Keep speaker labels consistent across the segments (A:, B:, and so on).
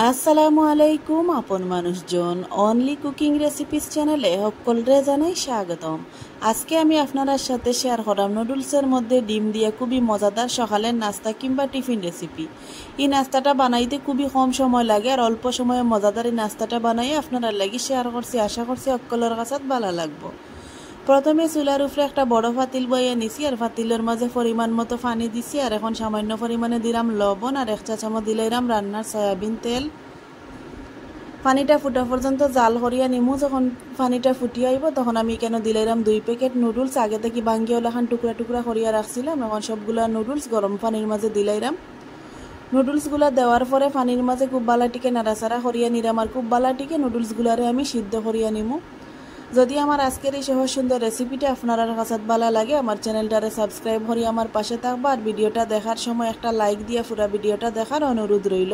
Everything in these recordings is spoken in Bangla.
A: আসসালামু আলাইকুম আপন মানুষজন অনলি কুকিং রেসিপিস চ্যানেলে সকলরে জানাই স্বাগতম। আজকে আমি আপনার সাথে শেয়ার করাম নুডলসের মধ্যে ডিম দিয়ে খুবই মজাদার সকালের নাস্তা কিংবা টিফিন রেসিপি। এই নাস্তাটা বানাইতে খুবই কম সময় লাগে আর অল্প সময়ে মজাদার এই নাস্তাটা বানাই আপনারা লাগি শেয়ার করছি। আশা করছি সকলের কাছে ভালো লাগবো। প্রথমে চুলার উপরে একটা বড় ফাতিল বইয়ে নিছি আর ফাতিলের মাঝে পরিমাণ মতো পানি দিছি আর এখন সামান্য পরিমাণে দিলাম লবণ আর 1 চা চামচ দিলাম রান্নার সয়াবিন তেল। পানিটা ফুটা পর্যন্ত জাল করিয়া নিমু। যখন পানিটা ফুটিয়ে আইব তখন আমি কেন দিলাম 2 প্যাকেট নুডলস আগে থেকে ভাঙ্গিয়ে ওলাখান টুকরা টুকরা করিয়া রাখছিলাম। এখন সবগুলা নুডলস গরম পানির মাঝে দিলাম। নুডলসগুলা দেওয়ার পরে পানির মাঝে খুব বালাটিকে নাড়াচাড়া করিয়া নিলাম আর খুব বালাটিকে নুডলসগুলারে আমি সিদ্ধ করিয়া নিমু। যদি আমার আজকের এই সহজ সুন্দর রেসিপিটা আপনার কাছে ভালো লাগে আমার চ্যানেলটারে সাবস্ক্রাইব করে আমার পাশে থাকবা আর ভিডিওটা দেখার সময় একটা লাইক দিয়ে পুরো ভিডিওটা দেখার অনুরোধ রইল।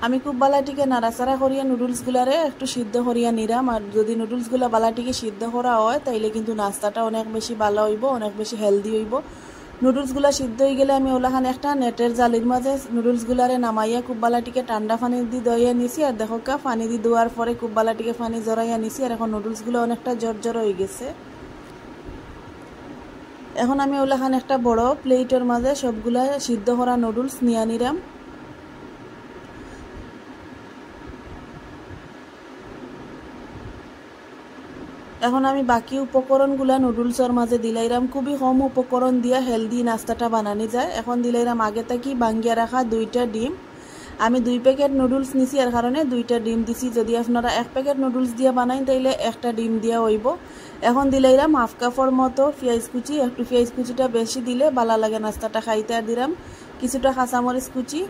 A: আমি খুব বালাটিকে নাড়াচাড়া করিয়া নুডলসগুলারে একটু সিদ্ধ করিয়া নিলাম। আর যদি নুডলসগুলা বালাটিকে সিদ্ধ করা হয় তাইলে কিন্তু নাস্তাটা অনেক বেশি ভালো হইব, অনেক বেশি হেলদি হইব। নুডলসগুলা সিদ্ধ হয়ে গেলে আমি ওলাখান একটা নেটের জালির মাঝে নুডলসগুলারে নামাইয়া খুব বালাটিকে ঠান্ডা পানি দিয়ে দইয়া নিছি। আর দেখো পানি দিয়ে দেওয়ার পরে খুব বালাটিকে পানি জড়াইয়া নিছি আর এখন নুডলসগুলো অনেকটা জর হয়ে গেছে। এখন আমি ওলাখান একটা বড় প্লেটের মাঝে সবগুলা সিদ্ধ করা নুডলস নিয়ে নিলাম। এখন আমি বাকি উপকরণগুলা নুডলসের মাঝে দিলাইরাম। খুবই কম উপকরণ দিয়া হেলদি নাস্তাটা বানানো যায়। এখন দিলাইরাম আগে থেকে ভাঙ্গিয়া রাখা 2টা ডিম। আমি 2 প্যাকেট নুডলস নিছি এর কারণে 2টা ডিম দিছি। যদি আপনারা 1 প্যাকেট নুডলস দিয়া বানাইন তাইলে একটা ডিম দিয়া হইব। এখন দিলাইরাম হাফ কাপের মতো পেঁয়াজ কুচি। একটু পেঁয়াজ কুচিটা বেশি দিলে ভালো লাগে নাস্তাটা খাইতে। আর দিলাম কিছুটা কাঁচামরিচ কুচি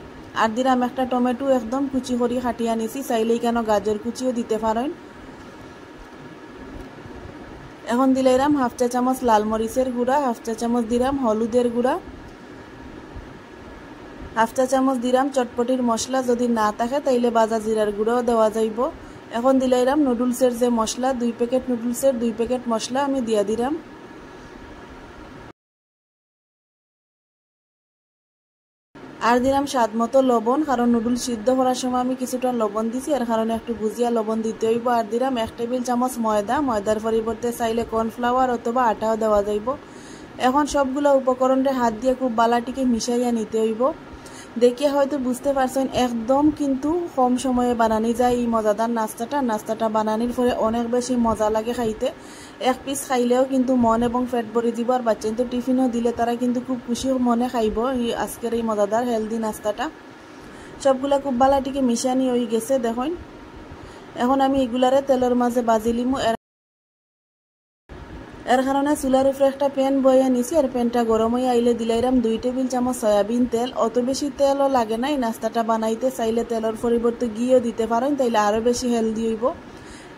A: আর দিলাম একটা টমেটো একদম কুচি করে কাটিয়া নিছি। চাইলেই কেন গাজর কুচিও দিতে পারেন। এখন দিলাম হাফ চা চামচ লাল মরিচের গুঁড়া, হাফ চা চামচ দিলাম হলুদের গুঁড়া, হাফ চা চামচ দিলাম চটপটির মশলা। যদি না থাকে তাইলে বাজা জিরার গুঁড়াও দেওয়া যাইব। এখন দিলাম নুডলসের যে মশলা 2 প্যাকেট নুডলসের 2 প্যাকেট মশলা আমি দিয়া দিলাম। আর দিলাম স্বাদ মতো লবণ, কারণ নুডলস সিদ্ধ করার সময় আমি কিছুটা লবণ দিছি এর কারণে একটু বুঝিয়া লবণ দিতে হইব। আর দিলাম 1 টেবিল চামচ ময়দা। ময়দার পরিবর্তে চাইলে কর্নফ্লাওয়ার অথবা আটাও দেওয়া যাইব। এখন সবগুলো উপকরণে হাত দিয়ে খুব বালাটিকে মিশাইয়া নিতে হইব। দেখিয়ে হয়তো বুঝতে পারছেন একদম কিন্তু কম সময়ে বানানি যায় এই মজাদার নাস্তাটা বানানির পরে অনেক বেশি মজা লাগে খাইতে। 1 পিস খাইলেও কিন্তু মন এবং পেট ভরে দিব। আর বাচ্চা তো টিফিনও দিলে তারা কিন্তু খুব খুশি মনে খাইব আজকের এই মজাদার হেলদি নাস্তাটা। সবগুলা খুব বালাটিকে মিশানি হয়ে গেছে দেখুন। এখন আমি এগুলারে তেলের মাঝে বাজি লিমু। এর কারণে চুলার উপরে একটা প্যান বইয়া নিছি আর প্যানটা গরম হয়ে আইলে দিলাইরাম 2 টেবিল চামচ সয়াবিন তেল। অত বেশি তেলও লাগে না এই নাস্তাটা বানাইতে। চাইলে তেলের পরিবর্তে ঘিও দিতে পারেন, তাইলে আরও বেশি হেলদি হইব।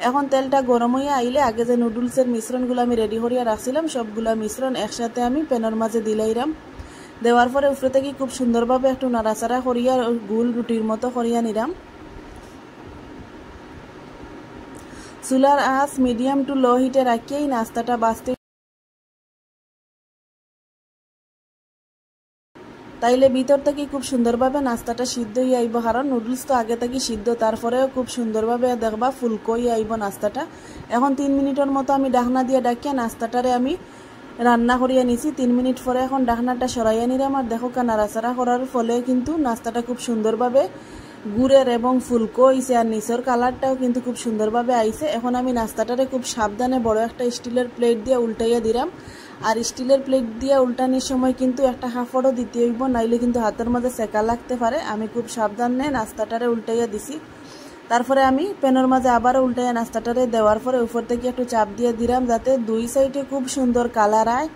A: এখন তেলটা গরম হয়ে আইলে আগে যে নুডলসের মিশ্রণগুলো আমি রেডি করিয়া রাখছিলাম সবগুলা মিশ্রণ একসাথে আমি প্যানের মাঝে দিলাইরাম। দেওয়ার পরে উপরে থেকে খুব সুন্দরভাবে একটু নাড়াচাড়া করিয়া গোল রুটির মতো করিয়া নিলাম। চুলার আঁচ মিডিয়াম টু লো হিটে রাখিয়ে এই নাস্তাটা বাঁচতে তাইলে ভিতর থেকে খুব সুন্দরভাবে নাস্তাটা সিদ্ধ হয়ে আইব। কারণ নুডলস তো আগে থেকে সিদ্ধ, তারপরেও খুব সুন্দরভাবে দেখবা ফুলকো হয়ে আইব নাস্তাটা। এখন 3 মিনিটের মতো আমি ঢাকনা দিয়ে ডাকিয়া নাস্তাটারে আমি রান্না করিয়া নিছি। 3 মিনিট পরে এখন ঢাকনাটা সরাইয়া নিলাম। আর দেখো নাড়াচাড়া করার ফলে কিন্তু নাস্তাটা খুব সুন্দরভাবে গুড়ের এবং ফুলকো হইছে আর নিচের কালারটাও কিন্তু খুব সুন্দরভাবে আইছে। এখন আমি নাস্তাটারে খুব সাবধানে বড় একটা স্টিলের প্লেট দিয়ে উল্টাইয়া দিলাম। আর স্টিলের প্লেট দিয়ে উল্টানোর সময় কিন্তু একটা কাপড়ও দিতে হইব, নাইলে কিন্তু হাতের মধ্যে সেকা লাগতে পারে। আমি খুব সাবধানে নাস্তাটারে উল্টাইয়া দিছি। তারপরে আমি প্যানের মাঝে আবারও উল্টাইয়া নাস্তাটারে দেওয়ার পরে উপর থেকে একটু চাপ দিয়ে দিলাম যাতে 2 সাইডে খুব সুন্দর কালার আয়।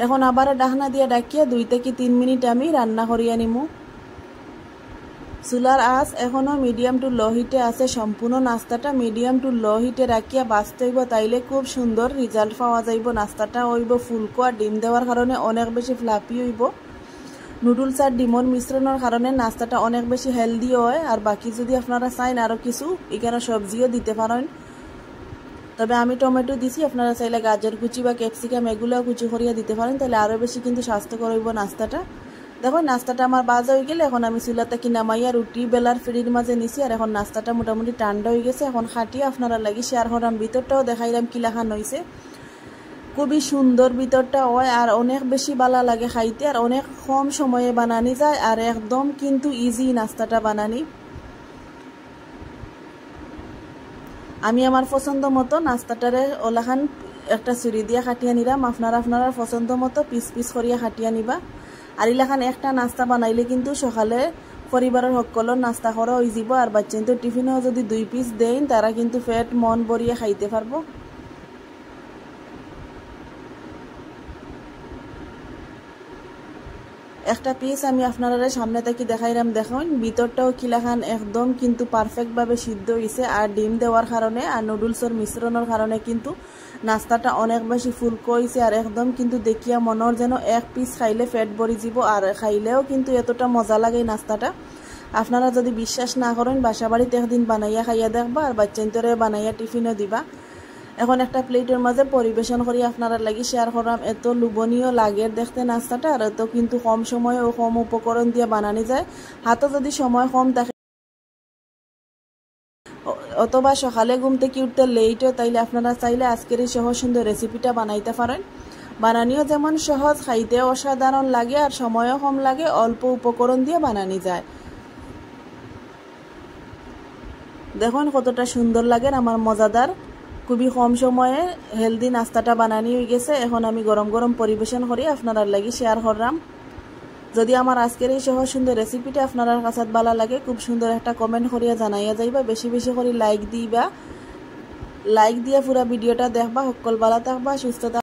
A: এখন আবারও ঢাকনা দিয়ে ডাকিয়ে 2 থেকে 3 মিনিট আমি রান্না করিয়া নিমু। চুলার আঁচ এখনো মিডিয়াম টু লো হিটে আছে। সম্পূর্ণ নাস্তাটা মিডিয়াম টু লো হিটে রাখিয়া বাঁচতে হইব, তাইলে খুব সুন্দর রেজাল্ট পাওয়া যাইব। নাস্তাটা হইব ফুলকো আর ডিম দেওয়ার কারণে অনেক বেশি ফ্লাফি হইব। নুডলস আর ডিমর মিশ্রণের কারণে নাস্তাটা অনেক বেশি হেলদি হয়। আর বাকি যদি আপনারা চাইন আরও কিছু এখানে সবজিও দিতে পারেন। তবে আমি টমেটো দিছি, আপনারা চাইলে গাজর কুচি বা ক্যাপসিকাম এগুলোও কুচি করিয়া দিতে পারেন, তাহলে আরও বেশি কিন্তু স্বাস্থ্যকর হইব নাস্তাটা। দেখো নাস্তাটা আমার বাজা হয়ে গেলে এখন আমি চুলাটা কি নামাইয়া রুটি বেলার ফ্রির মাঝে নিছি। আর এখন নাস্তাটা মোটামুটি ঠান্ডা হয়ে গেছে। এখন খাটিয়ে আপনারা লাগি শেয়ার করাম, ভিতরটাও দেখাইলাম কিলাখান হয়েছে। খুবই সুন্দর ভিতরটা হয় আর অনেক বেশি ভালো লাগে খাইতে, আর অনেক কম সময়ে বানানি যায় আর একদম কিন্তু ইজি নাস্তাটা বানানি। আমি আমার পছন্দ মতো নাস্তাটারে ওলাখান একটা ছুরি দিয়া কাটিয়া নিলাম। আপনারা পছন্দ মতো পিস পিস করিয়া কাটিয়া নিবা। আর ইলাখান একটা নাস্তা বানাইলে কিন্তু সকালে পরিবারের সকলের নাস্তা করা হয়ে যাব। আর বাচ্চা তো টিফিনেও যদি 2 পিস দেন তারা কিন্তু পেট মন ভরিয়া খাইতে পারবো। একটা পিস আমি আপনারা সামনে থেকে দেখাইলাম, দেখুন ভিতরটাও কিলাখান একদম কিন্তু পারফেক্টভাবে সিদ্ধ হয়েছে। আর ডিম দেওয়ার কারণে আর নুডলসের মিশ্রণের কারণে কিন্তু নাস্তাটা অনেক বেশি ফুলকো হয়েছে। আর একদম কিন্তু দেখিয়া মনের যেন এক পিস খাইলে পেট ভরি যাব। আর খাইলেও কিন্তু এতটা মজা লাগে নাস্তাটা। আপনারা যদি বিশ্বাস না করেন বাসা বাড়িতে একদিন বানাইয়া খাইয়া দেখবা, আর বাচ্চান্তরে বানাইয়া টিফিনও দিবা। এখন একটা প্লেটের মাঝে পরিবেশন করি আপনারা লাগি শেয়ার করলাম। এত লোভনীয় লাগে দেখতে নাস্তাটা, আর এত কিন্তু কম সময়ে ও কম উপকরণ দিয়ে বানানি যায়। হাতে যদি সময় কম থাকে অথবা সকালে ঘুম থেকে উঠতে লেট হয়, তাইলে আপনারা চাইলে আজকের এই সহজ সুন্দর রেসিপিটা বানাইতে পারেন। বানানিও যেমন সহজ, খাইতেও অসাধারণ লাগে আর সময়ও কম লাগে, অল্প উপকরণ দিয়ে বানানি যায়। দেখুন কতটা সুন্দর লাগে আমার মজাদার খুবই কম সময়ে হেলদি নাস্তাটা বানানি হয়ে গেছে। এখন আমি গরম গরম পরিবেশন করি আপনারা লাগি শেয়ার করলাম। যদি আমার আজকের এই সহজ সুন্দর রেসিপিটা আপনার কাছে ভালো লাগে, খুব সুন্দর একটা কমেন্ট করিয়া জানাইয়া যাইবা। বেশি বেশি করে লাইক দিবা, লাইক দিয়ে পুরো ভিডিওটা দেখবা। সকল ভালো থাকবা, সুস্থ থাকবা।